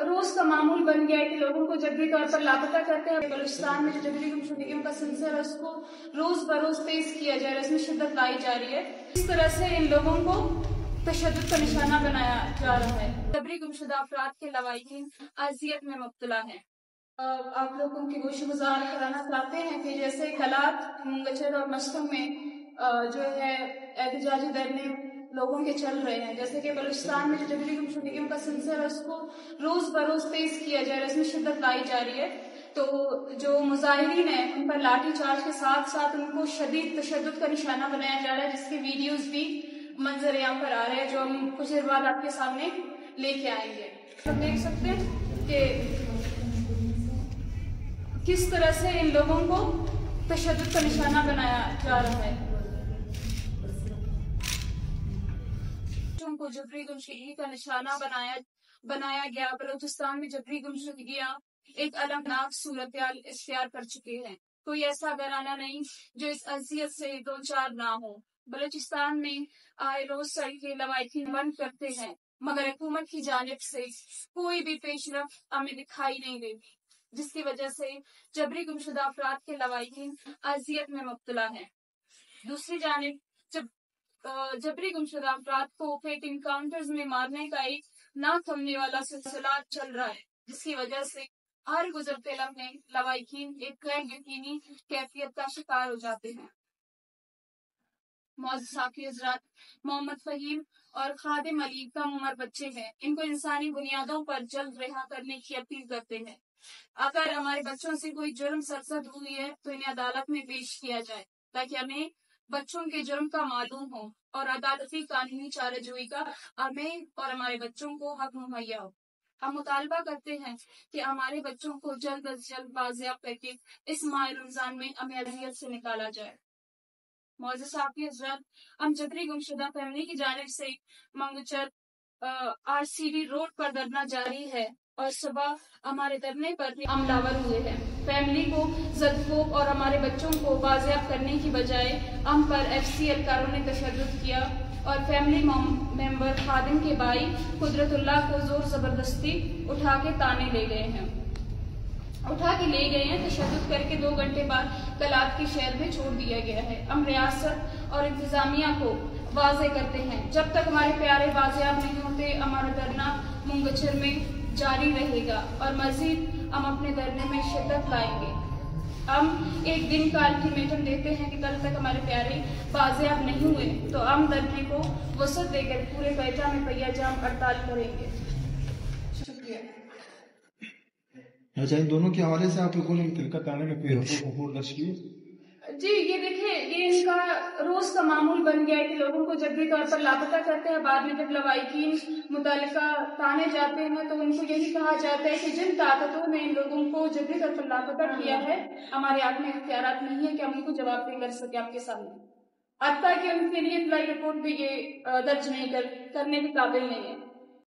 रोज का मामूल बन गया है कि लोगों को जबरी तौर पर लापता करते हैं। बलूचिस्तान में जो जबरी गुमशुदगियों का सिलसिला है उसको रोज बरोज तेज किया जा रहा है, उसमें शिद्दत लाई जा रही है। इस तरह से इन लोगों को तशद्दुद का निशाना बनाया जा रहा है। जबरी गुमशुदा अफराद के लवाहिकीन अजियत में मुब्तला हैं। आप लोगों की गोशगुजार कराना चाहते हैं कि जैसे कलात, मुंगचर और मस्तों में जो है एहतजाजी धरने लोगों के चल रहे हैं, जैसे कि बलूचिस्तान में जो जबरी गुमशुदगियों का सिलसिला है उसको रोज बरोज तेज किया जा रहा है, इसमें शिद्दत लाई जा रही है। तो जो मुजाहिरीन है उन पर लाठी चार्ज के साथ साथ उनको शदीद तशद्दुद का निशाना बनाया जा रहा है, जिसके वीडियोज भी मंजर यहाँ पर आ रहे हैं, जो हम कुछ देर बाद आपके सामने लेके आएंगे। तो देख सकते हैं कि किस तरह से इन लोगों को तशद्दुद का निशाना बनाया जा रहा है। को जबरी गुमशुदगी का निशाना बनाया गया। बलूचिस्तान में जबरी गुमशुदगियां एक अलमनाक सूरत-ए-हाल इख्तियार कर चुके हैं। कोई ऐसा घराना नहीं जो इस अजियत से दो चार ना हो। बलूचिस्तान में आए रोज सड़ी के लवाहिकीन बंद करते हैं, मगर हुकूमत की जानिब से कोई भी पेशरफ हमें दिखाई नहीं देती, जिसकी वजह से जबरी गुमशुदा अफराद के लवाहिकीन अजियत में मुब्तला हैं। दूसरी जानिब जबरी गुमशुदा अफराद को फेक इनकाउंटर्स में मारने का एक ना थमने वाला सिलसिला चल रहा है, जिसकी वजह से हर गुजरते लम्हे लवाहिकीन एक गैर यकीनी कैफियत का शिकार हो जाते हैं। मौजूद साथी हजरात, मोहम्मद फहीम और खादिम अली कम उम्र बच्चे हैं। इनको इंसानी बुनियादों पर जल्द रिहा करने की अपील करते हैं। अगर हमारे बच्चों से कोई जुर्म सरजद हुई है तो इन्हें अदालत में पेश किया जाए, ताकि हमें बच्चों के जुर्म का मालूम हो और अदालती कानूनी चाराजोई का हमें और हमारे बच्चों को हक मुहैया हो। हम मुतालबा करते हैं कि हमारे बच्चों को जल्द अज जल्द बाजियाब करके इस माह रमजान में हमें अजियत से निकाला जाए। मौजूद साथी हजरत, हम जबरी गुमशुदा फैमिली की जानिब से मंगचर RCD रोड पर धरना जारी है और सुबह हमारे धरने पर भी हमलावर हुए हैं। फैमिली को जदफोब और हमारे बच्चों को बाजियाब करने की बजाय हम पर FCL कारों ने तशद्दुद किया और फैमिली मेंबर खादिम के भाई कुदरतुल्लाह को जोर जबरदस्ती उठा के ले गए हैं। तशद्दुद करके 2 घंटे बाद कलात के शहर में छोड़ दिया गया है। हम रियासत और इंतजामिया को वाज़े करते हैं, जब तक हमारे प्यारे बाजियाब नहीं होते हमारा धरना मुंगचर में जारी रहेगा और मजीद हम अपने धरने में शिद्दत लाएंगे। हम एक दिन का अल्टीमेटम देते हैं कि कल तक हमारे प्यारे बाजियाब नहीं हुए तो हम धरने को वसत देकर पूरे क्वेटा में पहिया जाम हड़ताल करेंगे। शुक्रिया। अच्छा, इन दोनों के हवाले से आप लोगों ने तहरीक थाने में रिपोर्ट दर्ज की? जी, ये देखिए, ये इनका रोज का मामूल बन गया है कि लोगों को जबरी तौर पर लापता करते हैं। बाद में जब लवाहिकीन मुतालिका थाने जाते हैं तो उनको यही कहा जाता है कि जिन ताकतों ने इन लोगों को जबरी तौर पर लापता किया है, हमारे हाथ में इख्तियारात नहीं है कि हम उनको जवाब दे कर सके आपके सामने। अब तक उनके लिए अप्लाई रिपोर्ट भी ये दर्ज नहीं करने के काबिल नहीं है।